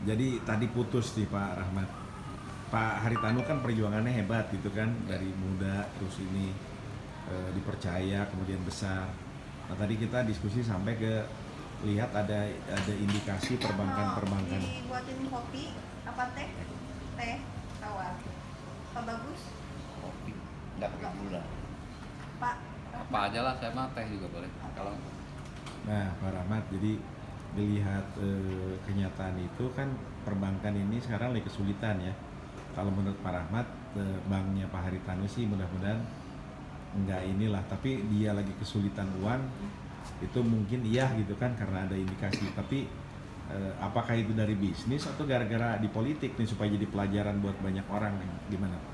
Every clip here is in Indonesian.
Jadi tadi putus nih Pak Rahmat. Pak Haritanu kan perjuangannya hebat gitu kan, dari muda terus ini dipercaya kemudian besar. Nah tadi kita diskusi sampai ke lihat ada indikasi perbankan-perbankan. Dibuatin kopi apa teh? Teh tawar. Pak Bagus, Kopi nggak pakai gula. Pak Apa aja lah, saya mah teh juga boleh. Kalau Nah Pak Rahmat, jadi dilihat kenyataan itu kan perbankan ini sekarang lagi kesulitan ya. Kalau menurut Pak Rahmat, banknya Pak Haritanu sih mudah-mudahan enggak inilah, tapi dia lagi kesulitan uang itu mungkin iya gitu kan karena ada indikasi. Tapi apakah itu dari bisnis atau gara-gara di politik nih supaya jadi pelajaran buat banyak orang nih? Gimana Pak?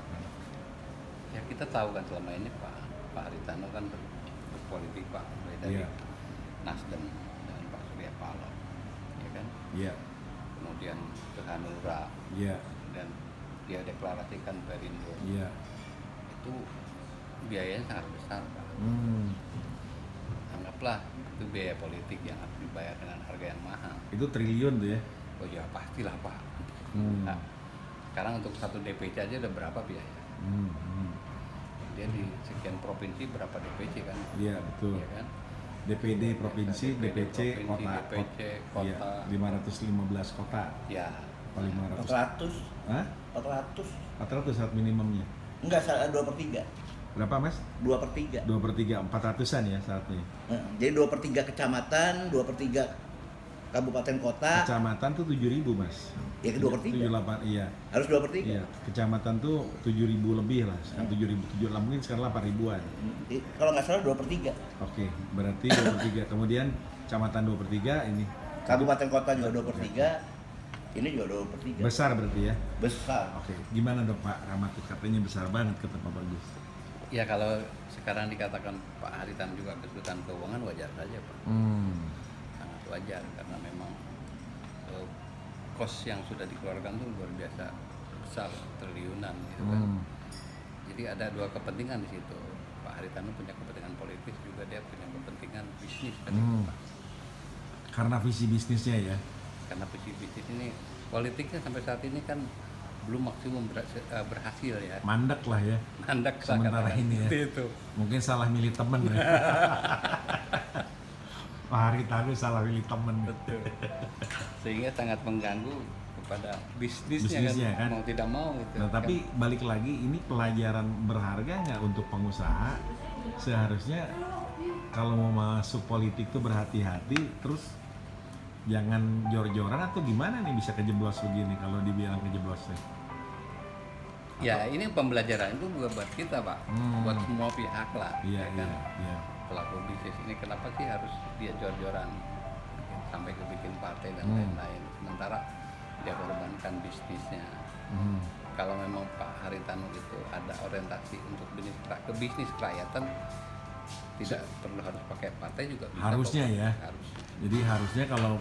ya kita tahu kan selama ini Pak Haritanu kan berpolitik Pak, mulai dari Iya. Nasdem dan Pak Surya Paloh, ya kan. Iya, Kemudian ke Hanura iya, dan dia deklarasikan Perindo. iya. Itu biayanya sangat besar Pak. Anggaplah itu biaya politik yang harus dibayar dengan harga yang mahal. Itu triliun tuh ya. Oh ya pastilah Pak. Hmm. Nah, sekarang untuk satu DPC aja udah berapa biaya? Dia di sekian provinsi berapa DPC kan? Iya betul. Iya kan? DPD provinsi, DPC provinsi, kota, DPC iya, kota. 515 kota. Ya. Apa 500? 400. Hah? 400. 400 saat minimumnya. Enggak, salah 2/3. Berapa Mas? 2/3. 2/3, 400-an ya saatnya. Jadi 2/3 kecamatan, 2/3 kabupaten kota. Kecamatan tuh 7.000 Mas. Ya, 2/3. 78, iya. Harus 2/3. Iya, kecamatan tuh 7.000 lebih lah. Sekarang 7.000, mungkin sekarang 8.000-an. Kalau nggak salah 2/3. Oke, berarti 2/3. Kemudian kecamatan 2/3 ini. Kabupaten kota juga 2/3. Ini juga 2/3. Besar berarti ya. Besar. Oke, gimana dong Pak Rahmat? Katanya besar banget kata Pak Bagus. Ya kalau sekarang dikatakan Pak Haritanu juga kesulitan keuangan wajar saja Pak. Sangat wajar karena memang kos yang sudah dikeluarkan itu luar biasa besar, triliunan gitu kan. Jadi ada dua kepentingan di situ. Pak Haritanu punya kepentingan politis, juga dia punya kepentingan bisnis kan gitu, Pak. Karena visi bisnisnya ya. Karena visi bisnis ini politiknya sampai saat ini kan belum maksimum berhasil ya. Mandek lah ya. Mandak Sementara katakan ini ya. seperti itu. Mungkin salah milih temen ya. Pak Haritanu salah milih temen. Betul. Sehingga sangat mengganggu kepada bisnisnya Bisnisnya kan. mau tidak mau gitu. Nah tapi balik lagi, ini pelajaran berharga nggak untuk pengusaha? Seharusnya kalau mau masuk politik tuh berhati-hati, terus jangan jor-joran atau gimana nih bisa kejeblos begini kalau dibilang kejeblosnya? Ya ini pembelajaran itu juga buat kita Pak, buat semua pihak lah. Iya, ya kan? iya. Pelaku bisnis ini kenapa sih harus dia jor-joran sampai ke bikin partai dan lain-lain, sementara dia korbankan bisnisnya. Kalau memang Pak Haritanu itu ada orientasi untuk bisnis kerakyatan, tidak perlu harus pakai partai juga bisa. Harusnya kok. ya. Harus. Jadi harusnya kalau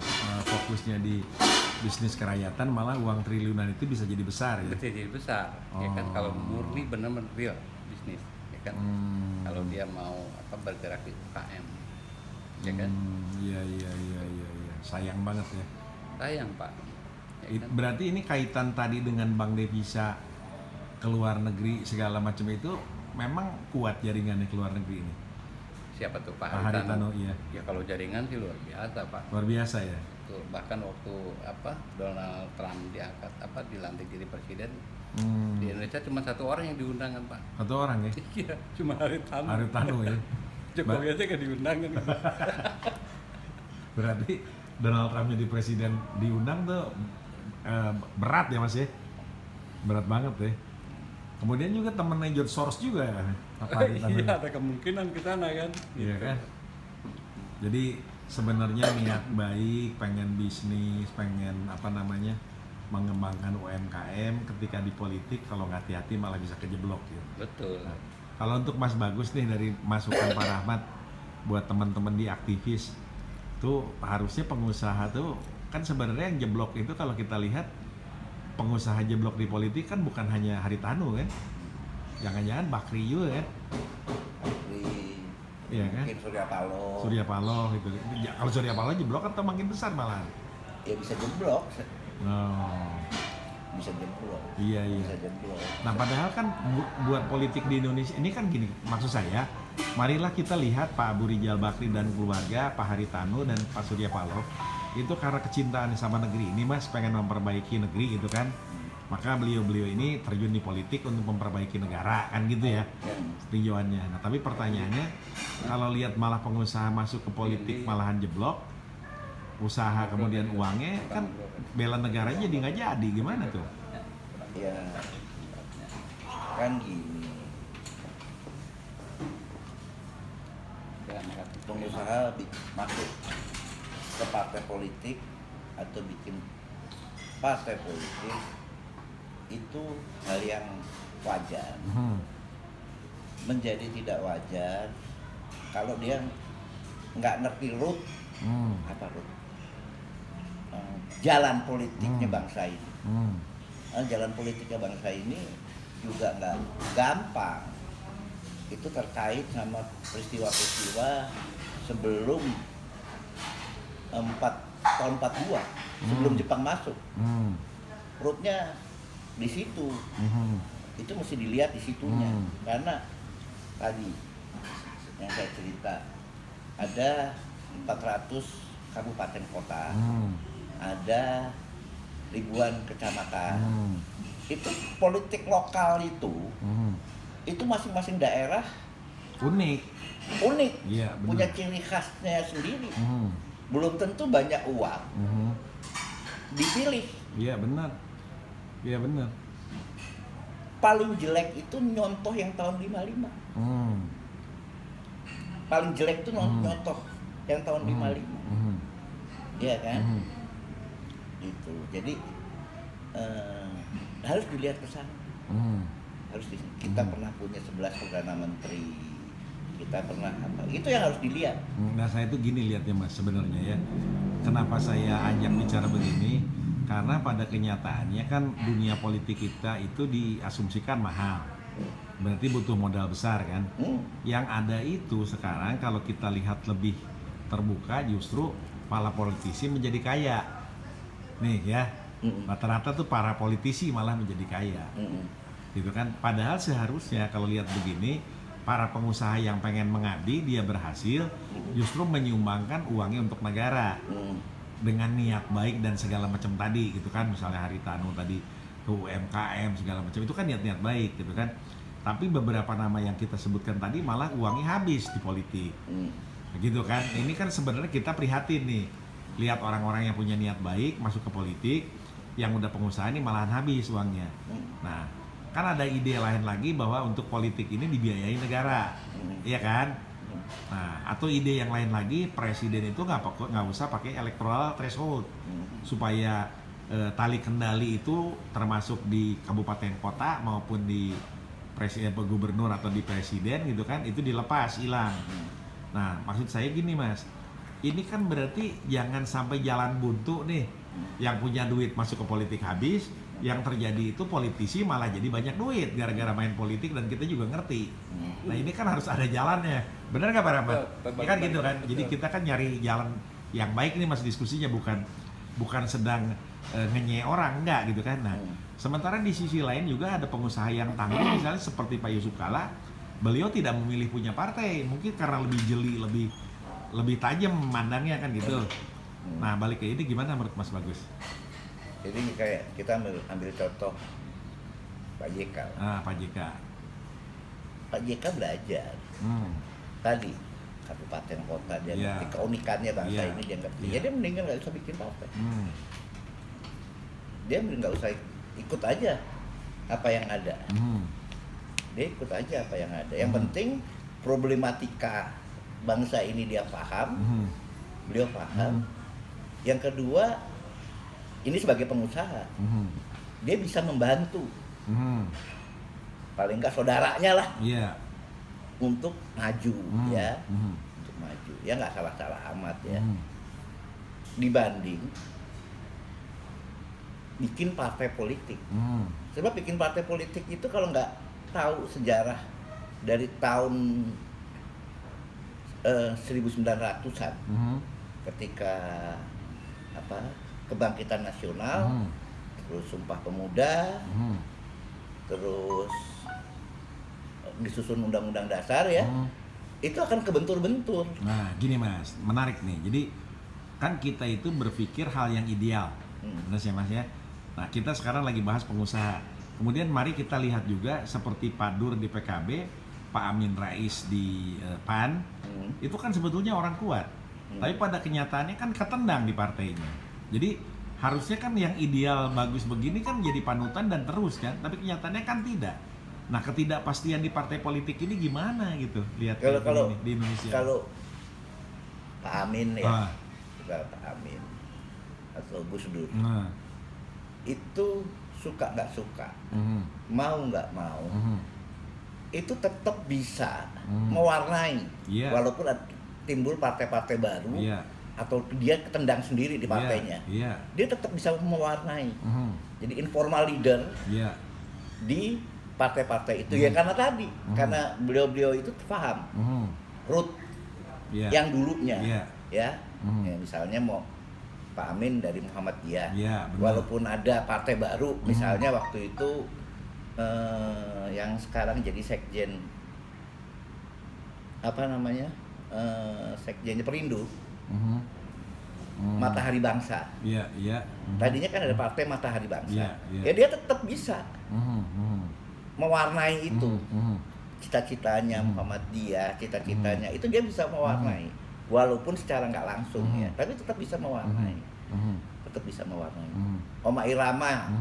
fokusnya di bisnis kerakyatan, malah uang triliunan itu bisa jadi besar ya. Bisa jadi besar, ya kan, kalau murni benar-benar real bisnis, ya kan. Kalau dia mau bergerak di UKM, ya kan. Iya. Sayang banget ya. Sayang Pak. Ya kan? Berarti ini kaitan tadi dengan bank devisa ke luar negeri segala macam itu memang kuat jaringannya ke luar negeri ini. Siapa tuh Pak Pak Haritanu, iya. Ya kalau jaringan sih luar biasa Pak. Luar biasa ya. Tuh, bahkan waktu Donald Trump dilantik jadi presiden, di Indonesia cuma satu orang yang diundang kan Pak. Satu orang ya. Iya, cuma Haritanu. Haritanu ya. Jokowi aja gak diundang kan. Berarti Donald Trump jadi presiden diundang tuh berat ya Mas ya. Berat banget ya. Kemudian juga temennya George Soros juga ya. Pak Haritanu. Iya, ada kemungkinan ke sana kan. Iya kan. Jadi sebenarnya niat baik, pengen bisnis, pengen mengembangkan UMKM, ketika di politik kalau nggak hati-hati malah bisa kejeblok gitu. Betul. Nah, kalau untuk Mas Bagus nih, dari masukan Pak Rahmat buat teman-teman di aktivis tuh, harusnya pengusaha tuh kan sebenarnya yang jeblok itu, kalau kita lihat pengusaha jeblok di politik kan bukan hanya Haritanu kan, jangan-jangan Bakri juga kan. Iya kan? Mungkin Surya Paloh gitu. Ya, kalau Surya Paloh jeblok atau makin besar malah? Ya bisa jeblok. Oh. Bisa jempol. Iya. Bisa jempol. Nah padahal kan buat politik di Indonesia ini kan gini, maksud saya, marilah kita lihat Pak Abu Rizal Bakri dan keluarga, Pak Haritanu dan Pak Surya Paloh, itu karena kecintaan sama negeri ini Mas, pengen memperbaiki negeri gitu kan, maka beliau-beliau ini terjun di politik untuk memperbaiki negara kan gitu ya tinjauannya. Nah tapi pertanyaannya, kalau lihat malah pengusaha masuk ke politik malahan jeblok, usaha kemudian uangnya kan bela negaranya jadi nggak jadi, gimana tuh? Ya kan gini, pengusaha masuk ke partai politik atau bikin partai politik itu hal yang wajar. Menjadi tidak wajar kalau dia nggak ngerti root apa root jalan politiknya bangsa ini. Jalan politiknya bangsa ini juga nggak gampang. Itu terkait sama peristiwa-peristiwa sebelum tahun 42, sebelum Jepang masuk. Rootnya di situ. Itu mesti dilihat di situnya. Karena tadi yang saya cerita, ada 400 kabupaten kota, ada ribuan kecamatan. Itu politik lokal itu masing-masing daerah Unik. Iya, benar. punya ciri khasnya sendiri. Belum tentu banyak uang dipilih. Iya benar. Paling jelek itu nyontoh yang tahun 55. Paling jelek itu nyontoh yang tahun 55. Iya kan? Gitu. Jadi harus dilihat ke sana. Kita pernah punya 11 perdana menteri. Kita pernah apa? Itu yang harus dilihat. Nah saya tuh gini lihatnya Mas sebenarnya ya. Kenapa saya ajak bicara begini? Karena pada kenyataannya kan dunia politik kita itu diasumsikan mahal. Berarti butuh modal besar kan? Yang ada itu sekarang kalau kita lihat lebih terbuka justru para politisi menjadi kaya. Nih ya, rata-rata tuh para politisi malah menjadi kaya. Gitu kan? Padahal seharusnya kalau lihat begini, para pengusaha yang pengen mengabdi dia berhasil justru menyumbangkan uangnya untuk negara. Dengan niat baik dan segala macam tadi gitu kan, misalnya Haritanu tadi ke UMKM segala macam itu kan niat-niat baik gitu kan. Tapi beberapa nama yang kita sebutkan tadi malah uangnya habis di politik. Begitu kan. Ini kan sebenarnya kita prihatin nih. Lihat orang-orang yang punya niat baik masuk ke politik, yang udah pengusaha ini malahan habis uangnya. Nah, kan ada ide lain lagi bahwa untuk politik ini dibiayai negara. Iya kan? Nah, atau ide yang lain lagi, presiden itu nggak usah pakai electoral threshold supaya tali kendali itu termasuk di kabupaten kota maupun di presiden, gubernur atau di presiden gitu kan, itu dilepas, hilang. Nah, maksud saya gini Mas, ini kan berarti jangan sampai jalan buntu nih, yang punya duit masuk ke politik habis, yang terjadi itu politisi malah jadi banyak duit gara-gara main politik dan kita juga ngerti. Nah ini kan harus ada jalannya, benar nggak Pak Rahmat? Ya kan gitu kan. Jadi kita kan nyari jalan yang baik ini Mas, diskusinya bukan sedang ngenye orang, enggak gitu kan. Nah sementara di sisi lain juga ada pengusaha yang tangguh, misalnya seperti Pak Yusuf Kalla, beliau tidak memilih punya partai, mungkin karena lebih jeli, lebih tajam memandangnya kan gitu. Nah balik ke ini gimana menurut Mas Bagus? Jadi kayak kita ambil contoh Pak JK. Pak JK. Pak JK belajar. Tadi kabupaten kota dia ngerti keunikannya bangsa ini dia ngerti. Jadi dia mendingan nggak usah bikin partai. Dia mending nggak usah ikut aja apa yang ada. Dia ikut aja apa yang ada. Yang penting problematika bangsa ini dia paham, beliau paham. Yang kedua, ini sebagai pengusaha, dia bisa membantu, paling nggak saudaranya lah, untuk maju, untuk maju, ya nggak salah-salah amat ya, dibanding bikin partai politik. Sebab bikin partai politik itu kalau nggak tahu sejarah dari tahun 1900-an, ketika kebangkitan nasional, terus Sumpah Pemuda, terus disusun Undang-Undang Dasar ya, itu akan kebentur-bentur. Nah, gini Mas, menarik nih. Jadi kan kita itu berpikir hal yang ideal, benar ya Mas ya. Nah, kita sekarang lagi bahas pengusaha. Kemudian mari kita lihat juga seperti Pak Dur di PKB, Pak Amin Rais di PAN, itu kan sebetulnya orang kuat. Tapi pada kenyataannya kan ketendang di partainya. Jadi harusnya kan yang ideal bagus begini kan jadi panutan dan terus kan, tapi kenyataannya kan tidak. Nah, ketidakpastian di partai politik ini gimana gitu? Lihat Kalau ini di Indonesia. Kalau Pak Amin ya, Ah. Pak Amin atau Gus Dur, Nah. itu suka nggak suka, mau nggak mau, itu tetap bisa mewarnai, Iya. walaupun timbul partai-partai baru Iya. atau dia ketendang sendiri di partainya, Iya. dia tetap bisa mewarnai. Mhm. Jadi informal leader Iya. di partai-partai itu ya karena tadi, karena beliau-beliau itu paham root Iya. yang dulunya, Iya. ya, ya misalnya mau Pak Amin dari Muhammadiyah, Iya, benar. walaupun ada partai baru, misalnya waktu itu yang sekarang jadi sekjen apa namanya, sekjennya Perindo, Matahari Bangsa. Iya, iya. Tadinya kan ada partai Matahari Bangsa, Iya, iya. ya dia tetap bisa mewarnai itu. Cita-citanya Muhammadiyah, cita-citanya itu dia bisa mewarnai, walaupun secara nggak langsung ya, tapi tetap bisa mewarnai, tetap bisa mewarnai. Oma Irama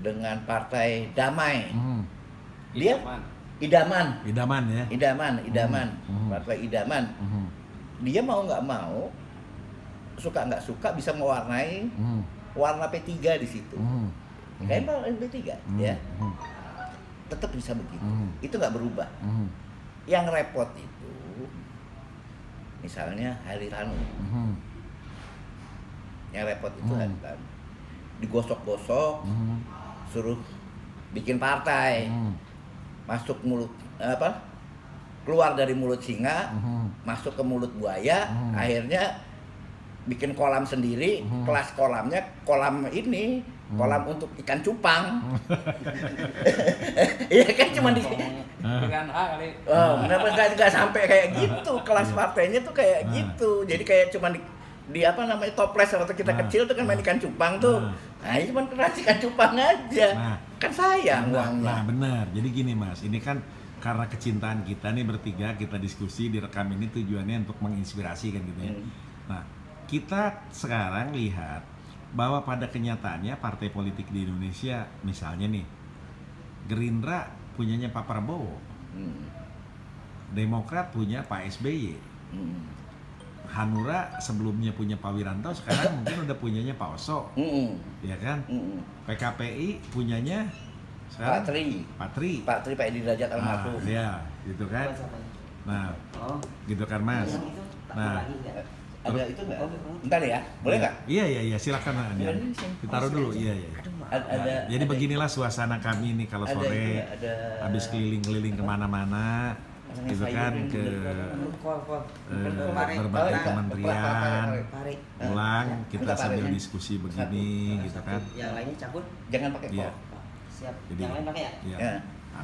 dengan Partai Damai, dia idaman, Partai idaman, dia mau nggak mau, suka nggak suka bisa mewarnai warna P3 di situ, kayak P3 ya. Tetap bisa begitu, itu nggak berubah. Yang repot itu misalnya Haritanu, yang repot itu Haritanu digosok-gosok, suruh bikin partai, masuk mulut keluar dari mulut singa, masuk ke mulut buaya, akhirnya bikin kolam sendiri, kelas kolamnya kolam ini, kolam untuk ikan cupang. Iya kan cuma di dengan A kali. oh, kenapa nggak sampai kayak gitu, kelas partainya tuh kayak gitu, jadi kayak cuma di apa namanya toples waktu kita kecil tuh kan main ikan cupang tuh, nah ini cuma keras ikan cupang aja, kan sayang uangnya. Nah, benar. Jadi gini Mas, ini kan karena kecintaan kita nih bertiga, kita diskusi direkam ini tujuannya untuk menginspirasi kan gitu ya. Nah, kita sekarang lihat bahwa pada kenyataannya partai politik di Indonesia, misalnya nih Gerindra punyanya Pak Prabowo, Demokrat punya Pak SBY, Hanura sebelumnya punya Pak Wiranto, sekarang mungkin udah punyanya Pak Oso, ya kan? PKPI punyanya sekarang Pak Tri, Pak Edi Derajat almarhum. ya, gitu kan? Nah, gitu kan Mas. Nah, ada itu nggak? Bentar ya, boleh nggak? Iya, silakan Andi. Ditaruh dulu, iya. Ada. Jadi beginilah suasana kami nih kalau Ada sore, itu, ada. habis keliling-keliling kemana-mana, gitu kan, ke berbagai kementerian, pulang kita sambil diskusi begini, gitu kan. Yang lainnya cabut. Jangan pakai Iya. kok. Siap. Jadi, Yang lain pakai ya? iya. Ya.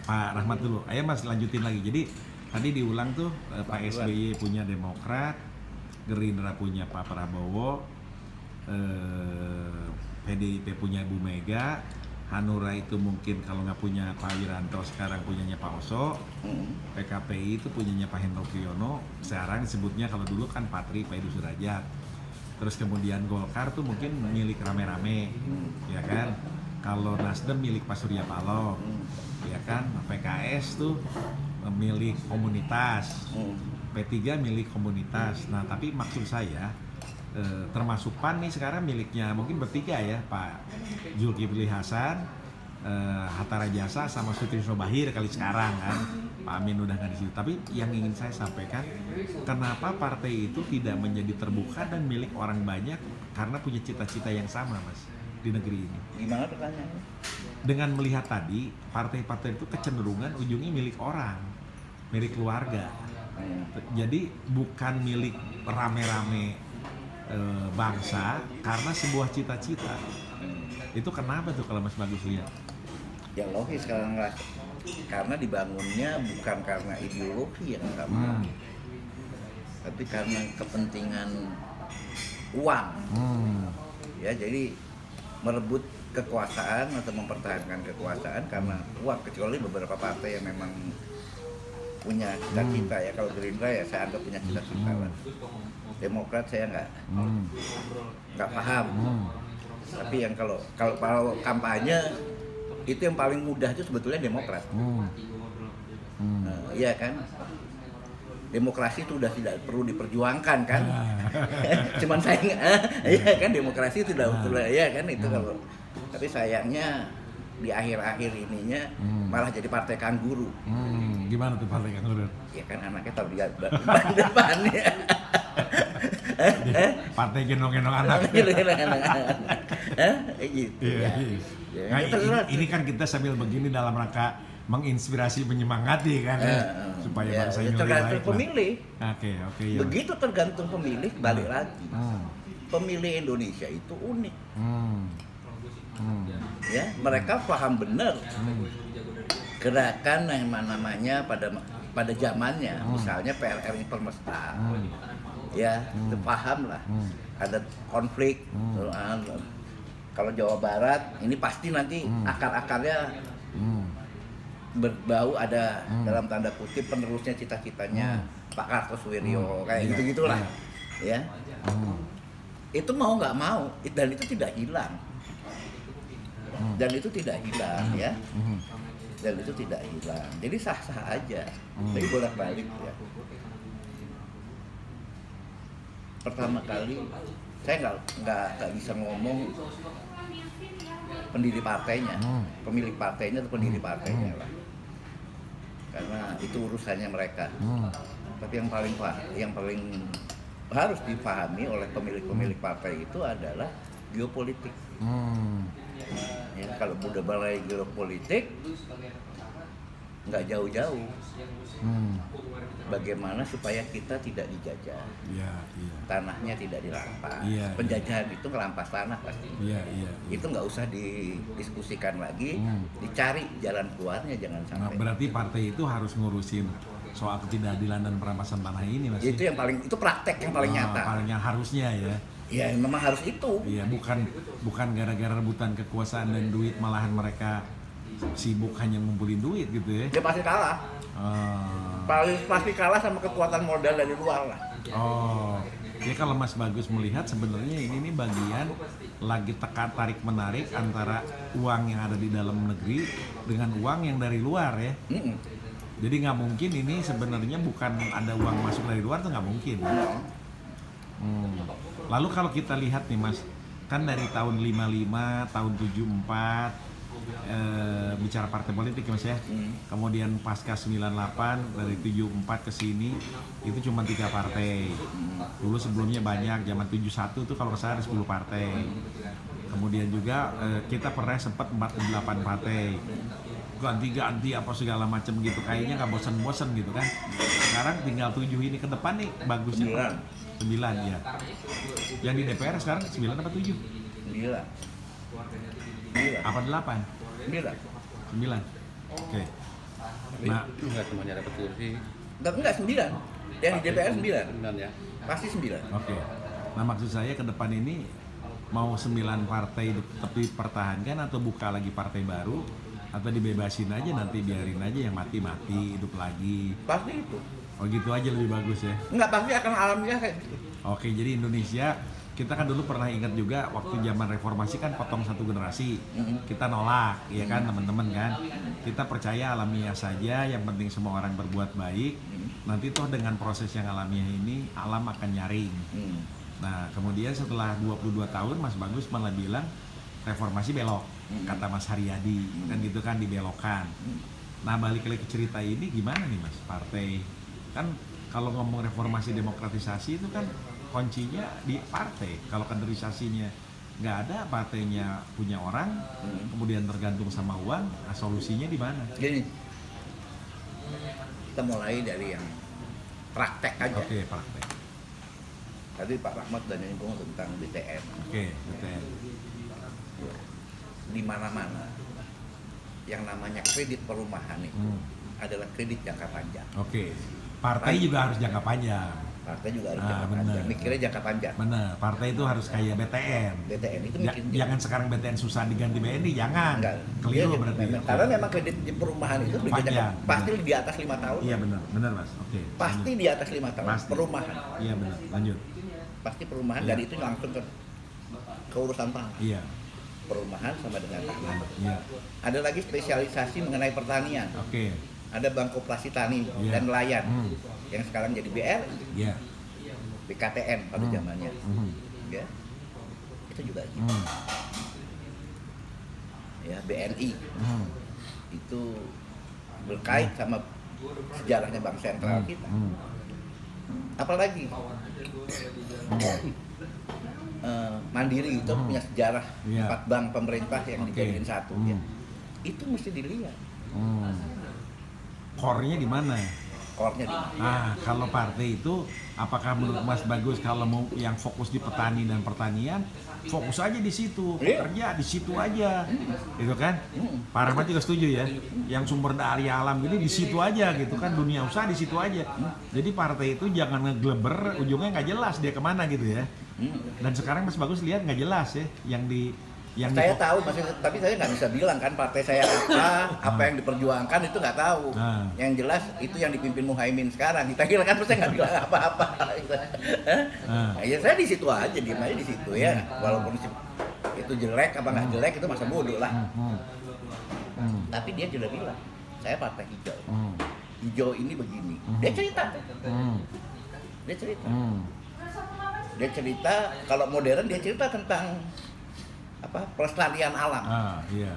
Pak Rahmat dulu. Ayo Mas lanjutin lagi. Jadi tadi diulang tuh Pak SBY punya Demokrat, Gerindra punya Pak Prabowo, PDIP punya Bu Mega, Hanura itu mungkin kalau nggak punya Pak Wiranto sekarang punyanya Pak Oso, PKPI itu punyanya Pak Hendro Priyono, sekarang disebutnya kalau dulu kan Patri Pak Edi Sudrajat. Terus kemudian Golkar tuh mungkin milik rame-rame, ya kan? Kalau Nasdem milik Pak Surya Paloh, ya kan? PKS tuh milik komunitas, P3 milik komunitas. Nah tapi maksud saya termasuk PAN nih sekarang miliknya mungkin bertiga ya, Pak Zulkifli Hasan, Hatta Rajasa sama Sutrisno Bahir kali sekarang kan. Pak Amin udah nggak di situ. Tapi yang ingin saya sampaikan, kenapa partai itu tidak menjadi terbuka dan milik orang banyak karena punya cita-cita yang sama Mas di negeri ini. Gimana pertanyaannya? Dengan melihat tadi partai-partai itu kecenderungan ujungnya milik orang, milik keluarga. Jadi bukan milik rame-rame bangsa karena sebuah cita-cita. Itu kenapa tuh kalau Mas Bagus lihat? Ya logis karena dibangunnya bukan karena ideologi yang sama, tapi karena kepentingan uang. Ya, jadi merebut kekuasaan atau mempertahankan kekuasaan karena uang, kecuali beberapa partai yang memang punya cita-cita ya. Kalau Gerindra ya saya anggap punya cita-cita lah. Demokrat saya nggak paham. Tapi yang kalau kampanye itu yang paling mudah itu sebetulnya Demokrat. Iya kan? Demokrasi itu udah tidak perlu diperjuangkan kan? Cuman saya iya kan, demokrasi itu udah ya kan itu kalau. Tapi sayangnya di akhir-akhir ininya malah jadi partai kanguru. Gimana tuh partai kanguru? Ya kan anaknya tahu lihat depannya. Partai gendong-gendong anak. Gitu. Iya. Ya. Nah, ini kan kita sambil begini dalam rangka menginspirasi, menyemangati kan supaya bangsa ini lebih tergantung baik. pemilih. Oke, ya. Begitu tergantung pemilih, balik lagi. Pemilih Indonesia itu unik. Ya, mereka paham benar gerakan yang namanya pada zamannya, misalnya PLRI Permesta. Ya, itu paham lah. Ada konflik. Kalau Jawa Barat ini pasti nanti akar-akarnya berbau ada dalam tanda kutip penerusnya cita-citanya Pak Kartosuwiryo kayak gitu-gitulah. Ya. Itu mau nggak mau dan itu tidak hilang. Dan itu tidak hilang ya. Dan itu tidak hilang. Jadi sah-sah aja. Jadi bolak-balik ya. Pertama kali saya nggak bisa ngomong pendiri partainya, pemilik partainya atau pendiri partainya lah, karena itu urusannya mereka. Tapi yang paling harus dipahami oleh pemilik partai itu adalah geopolitik. Ya, kalau udah mulai geopolitik nggak jauh-jauh. Bagaimana supaya kita tidak dijajah, tanahnya tidak dirampas. Penjajahan itu merampas tanah pasti. Itu nggak usah didiskusikan lagi, dicari jalan keluarnya, jangan sampai. Nah, berarti partai itu harus ngurusin soal ketidakadilan dan perampasan tanah ini, Mas. Itu yang paling, itu praktek yang paling nyata. Paling yang harusnya ya. Ya memang harus itu. Iya, bukan gara-gara rebutan kekuasaan dan duit, malahan mereka sibuk hanya ngumpulin duit gitu ya. Dia pasti kalah. Pasti kalah sama kekuatan modal dari luar lah. Ya kalau Mas Bagus melihat sebenarnya ini nih bagian lagi tarik menarik antara uang yang ada di dalam negeri dengan uang yang dari luar ya. Jadi nggak mungkin ini sebenarnya bukan ada uang masuk dari luar tuh nggak mungkin. Lalu kalau kita lihat nih Mas, kan dari tahun 55, tahun 74 bicara partai politik Mas ya. Kemudian pasca 98 dari 74 ke sini itu cuma 3 partai. Dulu sebelumnya banyak, zaman 71 tuh kalau saya ada 10 partai. Kemudian juga kita pernah sempat 48 partai. Ganti apa segala macam gitu, kayaknya nggak bosan-bosan gitu kan. Sekarang tinggal 7 ini ke depan nih bagusnya 9 ya. Yang di DPR sekarang 9 apa 7? 9. Apa 8? 9. Oke. Nah, itu nggak semuanya dapat kursi. Enggak 9. Yang di DPR 9. 9 ya. Pasti 9. Oke. Nah, maksud saya ke depan ini mau 9 partai tetap dipertahankan atau buka lagi partai baru atau dibebasin aja, nanti biarin aja yang mati hidup lagi. Pasti itu. Oh gitu aja lebih bagus ya. Enggak, pasti akan alamiah kayak gitu. Oke, jadi Indonesia kita kan dulu pernah ingat juga waktu zaman reformasi kan potong satu generasi. Kita nolak, ya kan teman-teman kan. Kita percaya alamiah saja, yang penting semua orang berbuat baik. Nanti toh dengan proses yang alamiah ini alam akan nyaring. Nah, kemudian setelah 22 tahun Mas Bagus malah bilang reformasi belok, kata Mas Haryadi, kan gitu kan, dibelokkan. Nah, balik lagi ke cerita ini gimana nih Mas? Partai kan kalau ngomong reformasi demokratisasi itu kan kuncinya di partai. Kalau kaderisasinya nggak ada, partainya punya orang, kemudian tergantung sama uang, nah solusinya di mana? Gini, kita mulai dari yang praktek aja. Oke, praktek. Tadi Pak Rahmat dan nyinggung tentang BTN. Oke, BTN. di mana-mana yang namanya kredit perumahan itu adalah kredit jangka panjang. Oke. Partai juga harus jangka panjang. Partai juga harus Ah, jangka bener. panjang. Mikirnya jangka panjang. Bener, partai itu harus kayak BTN. BTN itu Ja- mikir jangan sekarang BTN susah diganti BNI, jangan. enggak. Keliru Dia- berarti. Karena memang kredit perumahan itu Panjang, pasti di atas 5 tahun. Iya benar, benar Mas. Oke. Pasti lanjut. di atas 5 tahun. Pasti. Perumahan. Iya benar, lanjut. Pasti perumahan Iya. dan itu langsung ke urusan tanah. Iya. Perumahan sama dengan tanah. Iya. Ada lagi spesialisasi mengenai pertanian. Oke. Ada Bank Koperasi Tani Iya. dan Nelayan Hmm. yang sekarang jadi BRI, Iya. BKTN pada zamannya. Ya. Itu juga gitu. Ya, BNI itu berkait sama sejarahnya bank sentral kita. Apalagi Mandiri itu punya sejarah Iya. 4 bank pemerintah yang Oke. dijadiin satu. Ya. Itu mesti dilihat. Core-nya di mana? Core-nya di mana. Nah, kalau partai itu, apakah menurut Mas Bagus kalau mau yang fokus di petani dan pertanian, fokus aja di situ, Iya. kerja di situ aja, gitu kan? Pak Rahmat juga setuju ya, yang sumber daya alam gini di situ aja, gitu kan? Dunia usaha di situ aja. Jadi partai itu jangan ngegleber, ujungnya nggak jelas dia kemana gitu ya. Dan sekarang Mas Bagus lihat nggak jelas ya, yang Saya tahu, tapi saya nggak bisa bilang kan partai saya apa yang diperjuangkan itu nggak tahu. Nah. Yang jelas itu yang dipimpin Muhaimin sekarang. Kita kira kan saya nggak bilang apa-apa. Nah, ya saya di situ aja, diem aja di situ ya. Walaupun itu jelek apa nggak jelek itu masa bodoh lah. Tapi dia sudah bilang, saya partai hijau. Hijau ini begini. Dia cerita. Dia cerita kalau modern dia cerita tentang pelestarian alam. Iya.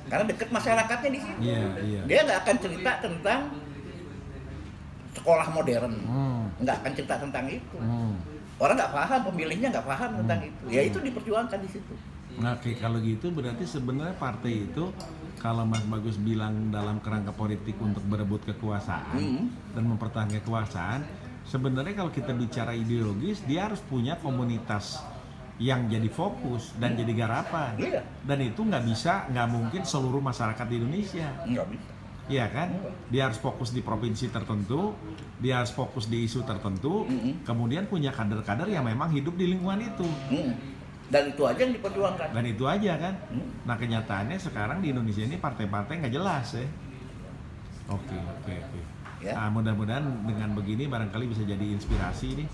Karena deket masyarakatnya di situ. Iya, iya. Dia nggak akan cerita tentang sekolah modern, nggak akan cerita tentang itu. Orang nggak paham, pemilihnya nggak paham tentang itu. Ya itu diperjuangkan di situ. Nah, oke, kalau gitu berarti sebenarnya partai itu kalau Mas Bagus bilang dalam kerangka politik untuk berebut kekuasaan dan mempertahankan kekuasaan, sebenarnya kalau kita bicara ideologis dia harus punya komunitas yang jadi fokus dan jadi garapan. Iya. Dan itu nggak mungkin seluruh masyarakat di Indonesia. Nggak bisa. Iya kan? Dia harus fokus di provinsi tertentu, dia harus fokus di isu tertentu, kemudian punya kader-kader yang memang hidup di lingkungan itu. Dan itu aja yang diperjuangkan. Dan itu aja kan. Nah, kenyataannya sekarang di Indonesia ini partai-partai nggak jelas ya. Oke. Ya. Nah, mudah-mudahan dengan begini barangkali bisa jadi inspirasi nih.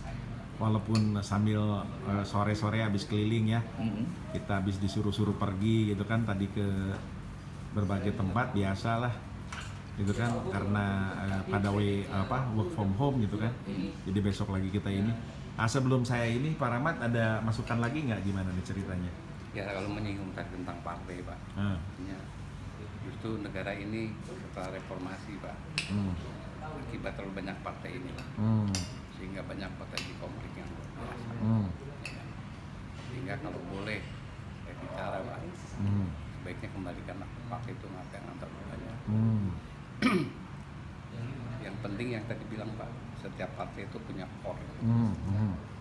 Walaupun sambil sore-sore habis keliling ya, kita habis disuruh-suruh pergi gitu kan tadi ke berbagai tempat biasalah gitu kan, karena pada work from home gitu kan. Jadi besok lagi kita ini. Nah, sebelum saya ini Pak Rahmat ada masukan lagi nggak, gimana nih ceritanya? Ya kalau menyinggung tentang partai Pak, artinya justru negara ini setelah reformasi Pak, akibat terlalu banyak partai ini Pak, sehingga banyak potensi konflik yang luar biasa. Ya. Sehingga kalau boleh saya bicara Pak, sebaiknya kembalikanlah partai itu apa yang antar banyak. Yang penting yang tadi bilang Pak, setiap partai itu punya core,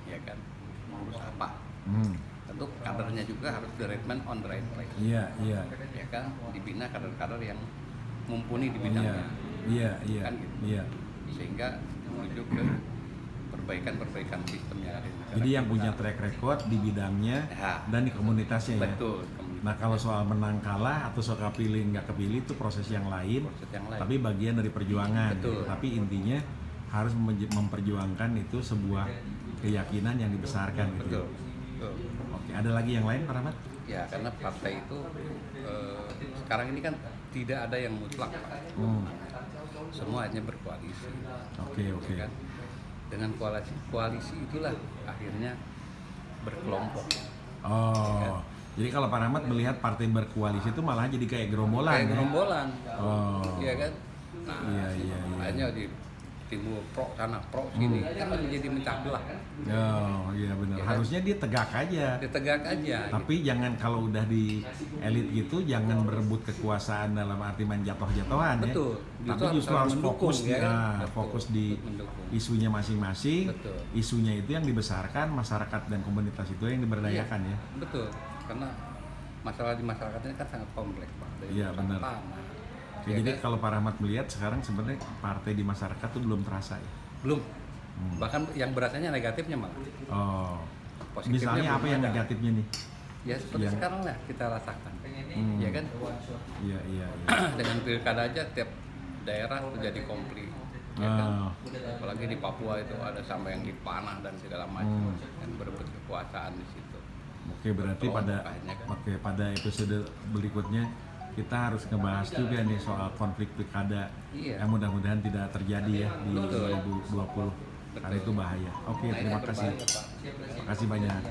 ya kan, mengurus apa. Tentu kadernya juga harus direkrut on the right place. Iya. Ya kan, dibina kader-kader yang mumpuni di bidangnya. Iya. Kan gitu. Iya. Sehingga menuju ke perbaikan sistem yang ada di negara. Jadi yang kita. punya track record di bidangnya Ya. dan di komunitasnya ya. Betul. Nah, kalau soal menang kalah atau soal kepilih nggak kepilih itu proses yang lain, Proses yang lain. tapi bagian dari perjuangan. Betul. Tapi intinya harus memperjuangkan itu sebuah keyakinan yang dibesarkan gitu. Betul. Oke, ada lagi yang lain Pak Rahmat? Ya karena partai itu sekarang ini kan tidak ada yang mutlak Pak. Semua hanya berkoalisi. Oke. Ya kan? Dengan koalisi itulah akhirnya berkelompok. Oh. Jadi kalau Pak Rahmat melihat partai berkoalisi itu malah jadi kayak gerombolan. Kayak ya? gerombolan. Oh. Iya kan? Nah, Iya. hanya di timur pro sana pro sini kan menjadi mencah belah. Oh, iya benar. Ya kan? Harusnya dia tegak aja. Ditegak aja. Tapi jangan kalau udah di elit gitu jangan berebut kekuasaan dalam arti main jatuh-jatuhan ya. Betul. Tapi Justru justru harus harus mendukung, fokus ya kan? Betul. fokus di Mendukung. isunya masing-masing. Betul. Isunya itu yang dibesarkan, masyarakat dan komunitas itu yang diberdayakan ya. Betul. Karena masalah di masyarakat ini kan sangat kompleks Pak. Dari Iya, urusan benar. tanah, Ya, ya jadi kan? kalau Pak Rahmat melihat sekarang sebenarnya partai di masyarakat tuh belum terasa ya. Belum. Bahkan yang berasanya negatifnya malah. Oh. Positifnya Misalnya belum apa yang ada. negatifnya nih? Ya seperti Yang- sekarang lah kita rasakan. Ya kan? Iya, iya, iya. Dengan pilkada aja tiap daerah terjadi konflik. Ya kan? Oh. Apalagi di Papua itu ada sampai yang dipanah dan segala macam yang berebut kekuasaan di situ. Oke, berarti pada Makanya kan. pada episode berikutnya kita harus ngebahas juga nih soal konflik pilkada Iya. yang mudah-mudahan tidak terjadi ya di Betul. 2020 karena itu bahaya. Oke, Nah, ini terima kasih. berbahaya, Pak. Terima kasih banyak.